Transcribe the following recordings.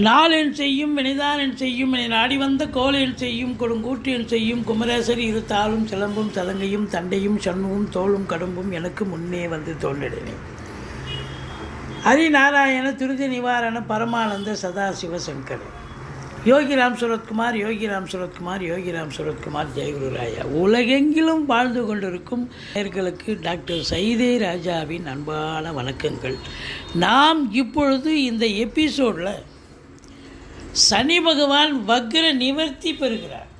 நாளென் செய்யும் வினைதான் செய்யும் என நாடி வந்த கோலென் செய்யும் கொடுங்கூற்றியன் செய்யும் குமரேசர் இருத்தாலும் சிலம்பும் சதங்கையும் தண்டையும் சண்முகம் தோளும் கடம்பும் எனக்கு முன்னே வந்து தோன்றினேன். ஹரிநாராயண துரித நிவாரண பரமானந்த சதாசிவ சங்கர். யோகிராம் சுரத்குமார் யோகிராம் சுரத்குமார் யோகிராம் சுரத்குமார் ஜெயகுருராயா. உலகெங்கிலும் வாழ்ந்து கொண்டிருக்கும் நேயர்களுக்கு டாக்டர் சைதே ராஜாவின் அன்பான வணக்கங்கள். நாம் இப்பொழுது இந்த எபிசோடில் சனி பகவான் வக்ர நிவர்த்தி பெறுகிறார்.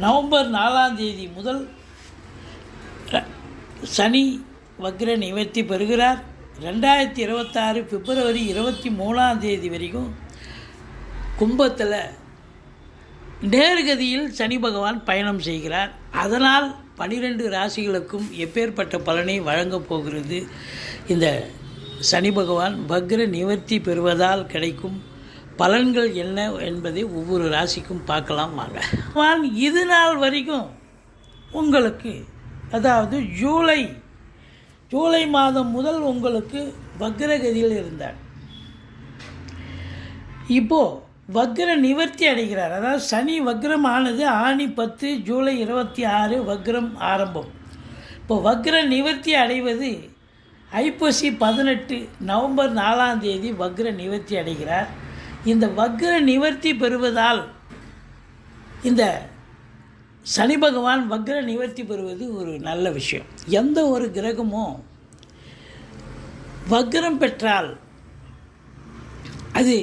நவம்பர் 4ஆம் தேதி முதல் சனி வக்ர நிவர்த்தி பெறுகிறார். 2026 பிப்ரவரி 23ஆம் தேதி வரைக்கும் கும்பத்தில் நேர்கதியில் சனி பகவான் பயணம் செய்கிறார். அதனால் 12 ராசிகளுக்கும் எப்பேற்பட்ட பலனை வழங்கப் போகிறது இந்த சனி பகவான் வக்ர நிவர்த்தி பெறுவதால் கிடைக்கும் பலன்கள் என்ன என்பதை ஒவ்வொரு ராசிக்கும் பார்க்கலாம் வாங்க. இது நாள் வரைக்கும் உங்களுக்கு, அதாவது ஜூலை மாதம் முதல் உங்களுக்கு வக்ரகதியில் இருந்தார். இப்போது வக்ர நிவர்த்தி அடைகிறார். அதாவது சனி வக்ரமானது ஆனி 10 ஜூலை 26 வக்ரம் ஆரம்பம். இப்போ வக்ர நிவர்த்தி அடைவது ஐப்பசி 18 நவம்பர் 4ஆம் தேதி வக்ர நிவர்த்தி அடைகிறார். இந்த வக்ர நிவர்த்தி பெறுவதால் இந்த சனி பகவான் வக்ர நிவர்த்தி பெறுவது ஒரு நல்ல விஷயம். எந்த ஒரு கிரகமும் வக்ரம் பெற்றால் அது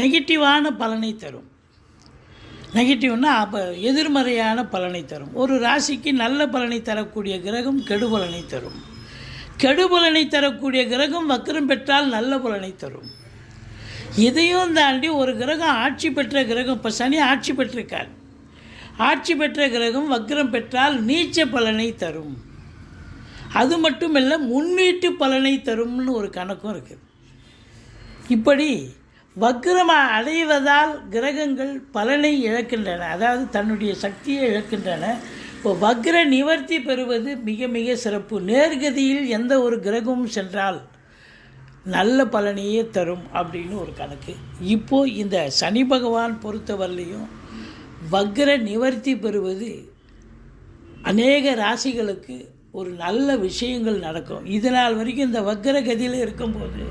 நெகட்டிவான பலனை தரும். நெகட்டிவ்னா அப்போ எதிர்மறையான பலனை தரும். ஒரு ராசிக்கு நல்ல பலனை தரக்கூடிய கிரகம் கெடுபலனை தரும். கெடுபலனை தரக்கூடிய கிரகம் வக்ரம் பெற்றால் நல்ல பலனை தரும். இதையும் தாண்டி ஒரு கிரகம் ஆட்சி பெற்ற கிரகம், இப்போ சனி ஆட்சி பெற்றிருக்கார், ஆட்சி பெற்ற கிரகம் வக்ரம் பெற்றால் நீச்ச பலனை தரும். அது மட்டும் இல்லை, முன்னீட்டு பலனை தரும்னு ஒரு கணக்கும் இருக்குது. இப்படி வக்ரம் அடைவதால் கிரகங்கள் பலனை இழக்கின்றன, அதாவது தன்னுடைய சக்தியை இழக்கின்றன. இப்போ வக்ர நிவர்த்தி பெறுவது மிக மிக சிறப்பு. நேர்கதியில் எந்த ஒரு கிரகமும் சென்றால் நல்ல பலனையே தரும் அப்படின்னு ஒரு கணக்கு. இப்போது இந்த சனி பகவான் பொறுத்தவரையிலையும் வக்ர நிவர்த்தி பெறுவது அநேக ராசிகளுக்கு ஒரு நல்ல விஷயங்கள் நடக்கும். இதனால் வரைக்கும் இந்த வக்ர கதியில் இருக்கும்போது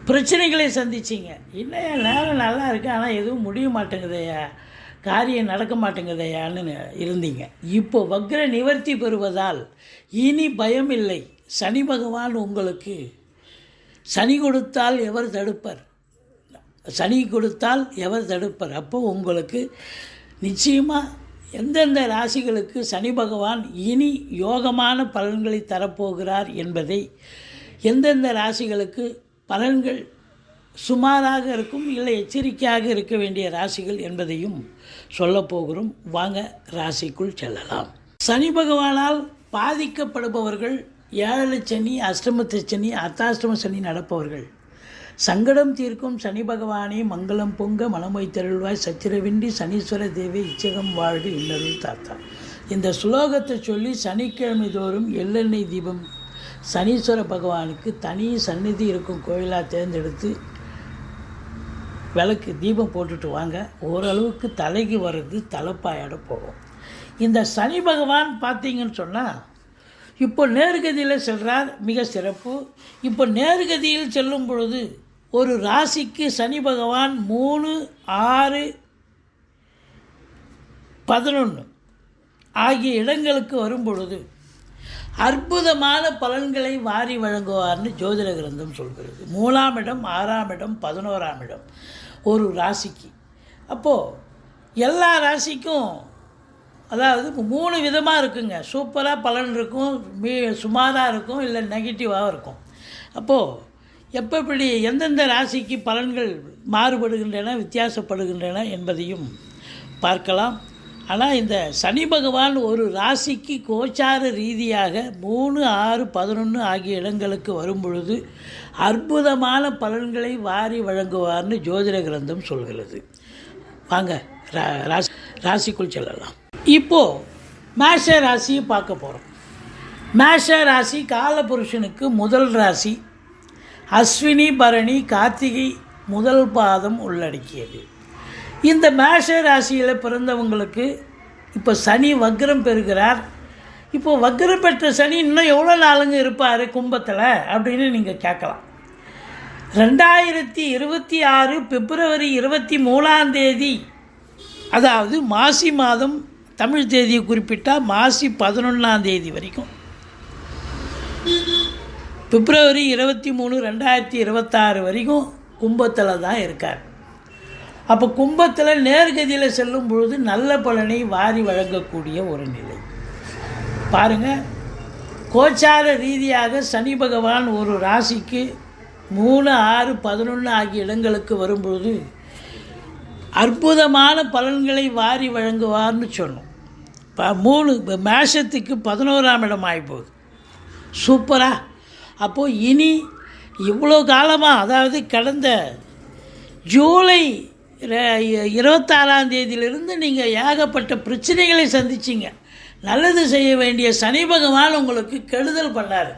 பிரச்சனைகளை சந்திச்சிங்க. இன்னும் நேரம் நல்லா இருக்குது, ஆனால் எதுவும் முடிய மாட்டேங்குதையா, காரியம் நடக்க மாட்டேங்குதையான்னு இருந்தீங்க. இப்போ வக்ர நிவர்த்தி பெறுவதால் இனி பயம் இல்லை. சனி பகவான் உங்களுக்கு சனி கொடுத்தால் எவர் தடுப்பர், சனி கொடுத்தால் எவர் தடுப்பர். அப்போ உங்களுக்கு நிச்சயமாக எந்தெந்த ராசிகளுக்கு சனி பகவான் இனி யோகமான பலன்களை தரப்போகிறார் என்பதை, எந்தெந்த ராசிகளுக்கு பலன்கள் சுமாராக இருக்கும் இல்லை எச்சரிக்கையாக இருக்க வேண்டிய ராசிகள் என்பதையும் சொல்லப்போகிறோம். வாங்க ராசிக்குள் செல்லலாம். சனி பகவானால் பாதிக்கப்படுபவர்கள் 7 சனி, அஷ்டமத்து சனி, அர்த்தாஷ்டம சனி நடப்பவர்கள், சங்கடம் தீர்க்கும் சனி பகவானே மங்களம் பொங்க மனமொய் தெருள்வாய் சச்சிரவின்றி சனீஸ்வர தேவி இச்சகம் வாழ்க இன்னருள் தாத்தா. இந்த சுலோகத்தை சொல்லி சனிக்கிழமை தோறும் எள்ளெண்ணெய் தீபம் சனீஸ்வர பகவானுக்கு தனி சந்நிதி இருக்கும் கோயிலாக தேர்ந்தெடுத்து விளக்கு தீபம் போட்டுட்டு வாங்க. ஓரளவுக்கு தலைக்கு வர்றது தலைப்பாயோட போகும். இந்த சனி பகவான் பார்த்தீங்கன்னு சொன்னால் இப்போ நேர்கதியில் செல்கிறார், மிக சிறப்பு. இப்போ நேர்கதியில் செல்லும் பொழுது ஒரு ராசிக்கு சனி பகவான் 3, 6, 11 ஆகிய இடங்களுக்கு வரும் பொழுது அற்புதமான பலன்களை வாரி வழங்குவார்னு ஜோதிட கிரந்தம் சொல்கிறது. 3ஆம் இடம், 6ஆம் இடம், 11ஆம் இடம் ஒரு ராசிக்கு. அப்போது எல்லா ராசிக்கும், அதாவது 3 விதமாக இருக்குங்க. சூப்பராக பலன் இருக்கும், சுமாராக இருக்கும், இல்லை நெகட்டிவாக இருக்கும். அப்போது எப்படி எந்தெந்த ராசிக்கு பலன்கள் மாறுபடுகின்றன, வித்தியாசப்படுகின்றன என்பதையும் பார்க்கலாம். ஆனால் இந்த சனி பகவான் ஒரு ராசிக்கு கோச்சார ரீதியாக 3, 6, 11 ஆகிய இடங்களுக்கு வரும் பொழுது அற்புதமான பலன்களை வாரி வழங்குவார்னு ஜோதிட கிரந்தம் சொல்கிறது. வாங்க ராசிக்குள் செல்லலாம். இப்போது மேஷ ராசியை பார்க்க போகிறோம். மேஷ ராசி காலபுருஷனுக்கு முதல் ராசி. அஸ்வினி, பரணி, கார்த்திகை முதல் பாதம் உள்ளடக்கியது. இந்த மேஷ ராசியில் பிறந்தவங்களுக்கு இப்போ சனி வக்ரம் பெறுகிறார். இப்போது வக்ரம் பெற்ற சனி இன்னும் எவ்வளோ நாளுங்க இருப்பார் கும்பத்தில் அப்படின்னு நீங்கள் கேட்கலாம். 2026 பிப்ரவரி 23 அதாவது மாசி மாதம் தமிழ் தேதியை குறிப்பிட்டால் மாசி 11 வரைக்கும், பிப்ரவரி 23, 2026 வரைக்கும் கும்பத்தில் தான் இருக்கார். அப்போ கும்பத்தில் நேர்கதியில் செல்லும் பொழுது நல்ல பலனை வாரி வழங்கக்கூடிய ஒரு நிலை. பாருங்கள், கோச்சார ரீதியாக சனி பகவான் ஒரு ராசிக்கு 3, 6, 11 ஆகிய இடங்களுக்கு வரும்பொழுது அற்புதமான பலன்களை வாரி வழங்குவார்னு சொன்னோம். இப்போ 3 மேஷத்துக்கு 11ஆம் இடம் ஆகிப்போகுது. சூப்பரா. அப்போது இனி இவ்வளோ காலமாக, அதாவது கடந்த ஜூலை 26 நீங்கள் ஏகப்பட்ட பிரச்சனைகளை சந்திச்சிங்க. நல்லது செய்ய வேண்டிய சனி பகவான் உங்களுக்கு கெடுதல் பண்ணார்.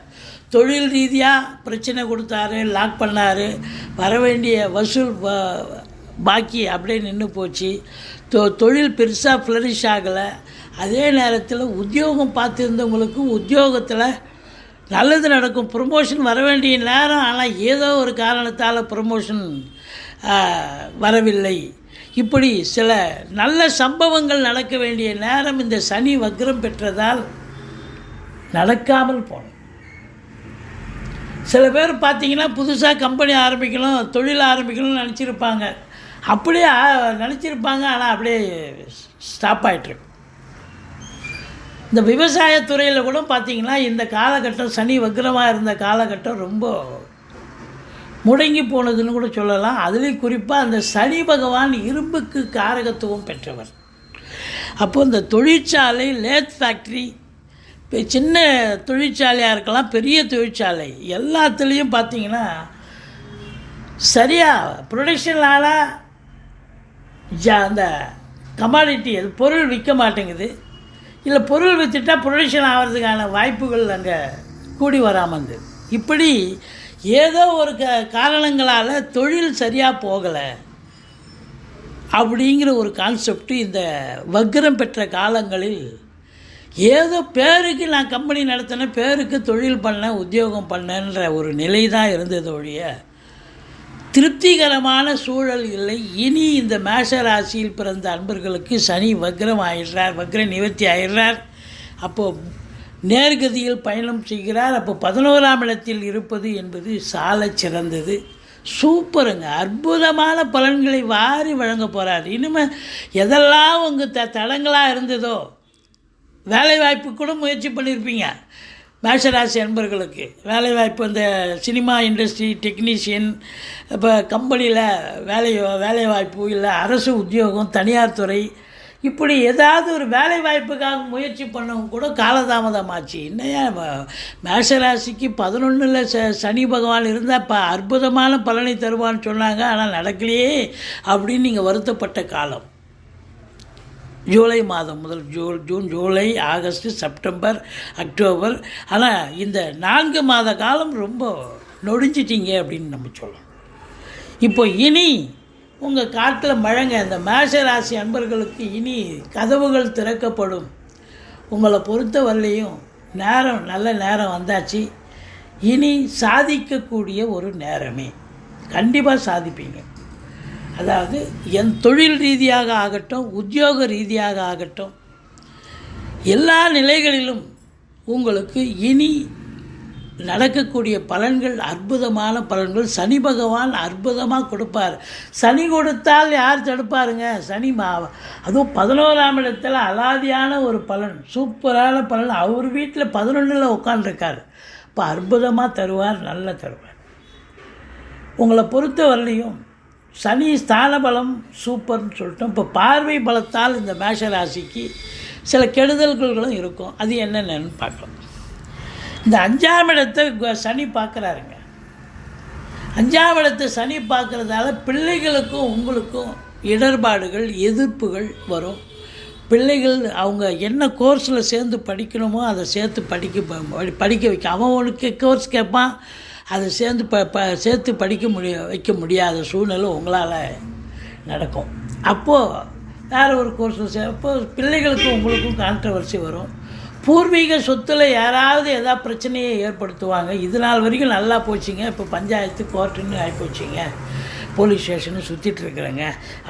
தொழில் ரீதியாக பிரச்சனை கொடுத்தாரு, லாக் பண்ணார். வர வேண்டிய வசூல் பாக்கி அப்படியே நின்று போச்சு. தொழில் பெருசாக ஃப்ளரிஷ் ஆகலை. அதே நேரத்தில் உத்தியோகம் பார்த்துருந்தவங்களுக்கு உத்தியோகத்தில் நல்லது நடக்கும், ப்ரமோஷன் வர வேண்டிய நேரம், ஆனால் ஏதோ ஒரு காரணத்தால் ப்ரமோஷன் வரவில்லை. இப்படி சில நல்ல சம்பவங்கள் நடக்க வேண்டிய நேரம் இந்த சனி வக்ரம் பெற்றதால் நடக்காமல் போனோம். சில பேர் பார்த்திங்கன்னா புதுசாக கம்பெனி ஆரம்பிக்கணும், தொழில் ஆரம்பிக்கணும்னு நினச்சிருப்பாங்க. அப்படியே நினச்சிருப்பாங்க, ஆனால் அப்படியே ஸ்டாப் ஆகிட்டுருக்கு. இந்த விவசாயத்துறையில் கூட பார்த்திங்கன்னா இந்த காலகட்டம், சனி வக்ரமாக இருந்த காலகட்டம் ரொம்ப முடங்கி போனதுன்னு கூட சொல்லலாம். அதுலேயும் குறிப்பாக அந்த சனி பகவான் இரும்புக்கு காரகத்துவம் பெற்றவர். அப்போது இந்த தொழிற்சாலை, லேத் ஃபேக்ட்ரி, சின்ன தொழிற்சாலையாக இருக்கலாம், பெரிய தொழிற்சாலை, எல்லாத்துலேயும் பார்த்திங்கன்னா சரியாக ப்ரொடக்ஷனால் அந்த கமாடிட்டி, அது பொருள் விற்க மாட்டேங்குது. இல்லை பொருள் விற்றுட்டால் ப்ரொடக்ஷன் ஆகிறதுக்கான வாய்ப்புகள் அங்கே கூடி வராமல் இருந்தது. இப்படி ஏதோ ஒரு காரணங்களால் தொழில் சரியாக போகலை அப்படிங்கிற ஒரு கான்செப்ட் இந்த வக்ரம் பெற்ற காலங்களில் ஏதோ பேருக்கு நான் கம்பெனி நடத்தினேன், பேருக்கு தொழில் பண்ணேன், உத்தியோகம் பண்ணேன்ற ஒரு நிலை தான் இருந்தது ஒழிய திருப்திகரமான சூழல் இல்லை. இனி இந்த மேஷ ராசியில் பிறந்த அன்பர்களுக்கு சனி வக்ரம் ஆகிடுறார், வக்ர நிவர்த்தி ஆகிடுறார். அப்போது நேர்கதியில் பயணம் செய்கிறார். அப்போ 11ஆம் இடத்தில் இருப்பது என்பது சால சிறந்தது. சூப்பருங்க, அற்புதமான பலன்களை வாரி வழங்க போகிறார். இனிமேல் எதெல்லாம் உங்கள் தடங்களாக இருந்ததோ, வேலைவாய்ப்பு கூட முயற்சி பண்ணியிருப்பீங்க. மேஷராசி அன்பர்களுக்கு வேலைவாய்ப்பு, இந்த சினிமா இண்டஸ்ட்ரி டெக்னீஷியன், இப்போ கம்பெனியில் வேலைவாய்ப்பு, இல்லை அரசு உத்தியோகம், தனியார் துறை, இப்படி ஏதாவது ஒரு வேலை வாய்ப்புக்காக முயற்சி பண்ணவங்க கூட காலதாமதமாச்சு. இன்னையா மேஷராசிக்கு 11ல் சனி பகவான் இருந்தால் இப்போ அற்புதமான பலனை தருவான்னு சொன்னாங்க, ஆனால் நடக்கலையே அப்படின்னு நீங்கள் வருத்தப்பட்ட காலம். ஜூலை மாதம் முதல் June, July, August, September, October, ஆனால் இந்த 4 மாத காலம் ரொம்ப நொடிஞ்சிட்டிங்க அப்படின்னு நம்ம சொல்லலாம். இப்போ இனி உங்கள் காட்டில் மழைங்க. இந்த மேஷ ராசி அன்பர்களுக்கு இனி கதவுகள் திறக்கப்படும். உங்களை பொறுத்த வரலையும் நேரம், நல்ல நேரம் வந்தாச்சு. இனி சாதிக்கக்கூடிய ஒரு நேரமே, கண்டிப்பாக சாதிப்பீங்க. அதாவது என் தொழில் ரீதியாக ஆகட்டும், உத்தியோக ரீதியாக ஆகட்டும், எல்லா நிலைகளிலும் உங்களுக்கு இனி நடக்கக்கூடிய பலன்கள் அற்புதமான பலன்கள். சனி பகவான் அற்புதமாக கொடுப்பார். சனி கொடுத்தால் யார் தடுப்பாருங்க? சனி அதுவும் 11ஆம் இடத்துல அலாதியான ஒரு பலன், சூப்பரான பலன். அவர் வீட்டில் 11ல் உட்காந்துருக்கார். இப்போ அற்புதமாக தருவார், நல்லா தருவார். உங்களை பொறுத்த வரலையும் சனி ஸ்தான பலம் சூப்பர்னு சொல்லிட்டோம். இப்போ பார்வை பலத்தால் இந்த மேஷ ராசிக்கு சில கெடுதல்களும் இருக்கும். அது என்னென்னு பார்க்கலாம். இந்த 5ஆம் இடத்தை சனி பார்க்குறாருங்க. 5ஆம் இடத்தை சனி பார்க்குறதால பிள்ளைகளுக்கும் உங்களுக்கும் இடர்பாடுகள், எதிர்ப்புகள் வரும். பிள்ளைகள் அவங்க என்ன கோர்ஸில் சேர்ந்து படிக்கணுமோ அதை சேர்த்து படிக்க வைக்க. அவன் உனக்கு கோர்ஸ் கேட்பான், அது சேர்த்து வைக்க முடியாத சூழ்நிலை உங்களால் நடக்கும். அப்போது வேறு ஒரு கோர்ஸ் அப்போது பிள்ளைகளுக்கும் உங்களுக்கும் கான்ட்ரவர்சி வரும். பூர்வீக சொத்தில் யாராவது எதாவது பிரச்சனையை ஏற்படுத்துவாங்க. இது நாள் வரைக்கும் நல்லா போச்சுங்க, இப்போ பஞ்சாயத்து கோர்ட்டுன்னு ஆகிப்போச்சிங்க, போலீஸ் ஸ்டேஷனு சுற்றிட்டுருக்குறேங்க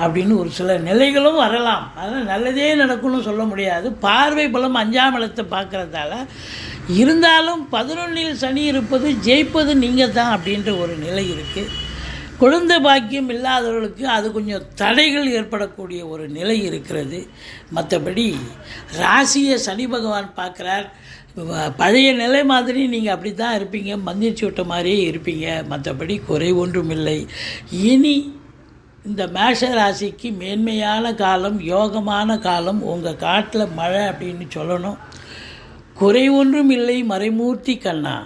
அப்படின்னு ஒரு சில நிலைகளும் வரலாம். அதனால் நல்லதே நடக்கும்னு சொல்ல முடியாது. பார்வை பலம் 5ஆம் இடத்தை பார்க்குறதால இருந்தாலும் 11இல் சனி இருப்பது ஜெயிப்பது நீங்கள் தான் அப்படின்ற ஒரு நிலை இருக்குது. குழந்தை பாக்கியம் இல்லாதவர்களுக்கு அது கொஞ்சம் தடைகள் ஏற்படக்கூடிய ஒரு நிலை இருக்கிறது. மற்றபடி ராசியை சனி பகவான் பார்க்குறார். பழைய நிலை மாதிரி நீங்கள் அப்படி தான் இருப்பீங்க, மந்திரிச்சு விட்ட மாதிரியே இருப்பீங்க. மற்றபடி குறை ஒன்றும் இல்லை. இனி இந்த மேஷ ராசிக்கு மேன்மையான காலம், யோகமான காலம். உங்கள் காட்டில் மழை அப்படின்னு சொல்லணும். குறை ஒன்றும் இல்லை மறைமூர்த்தி கண்ணா.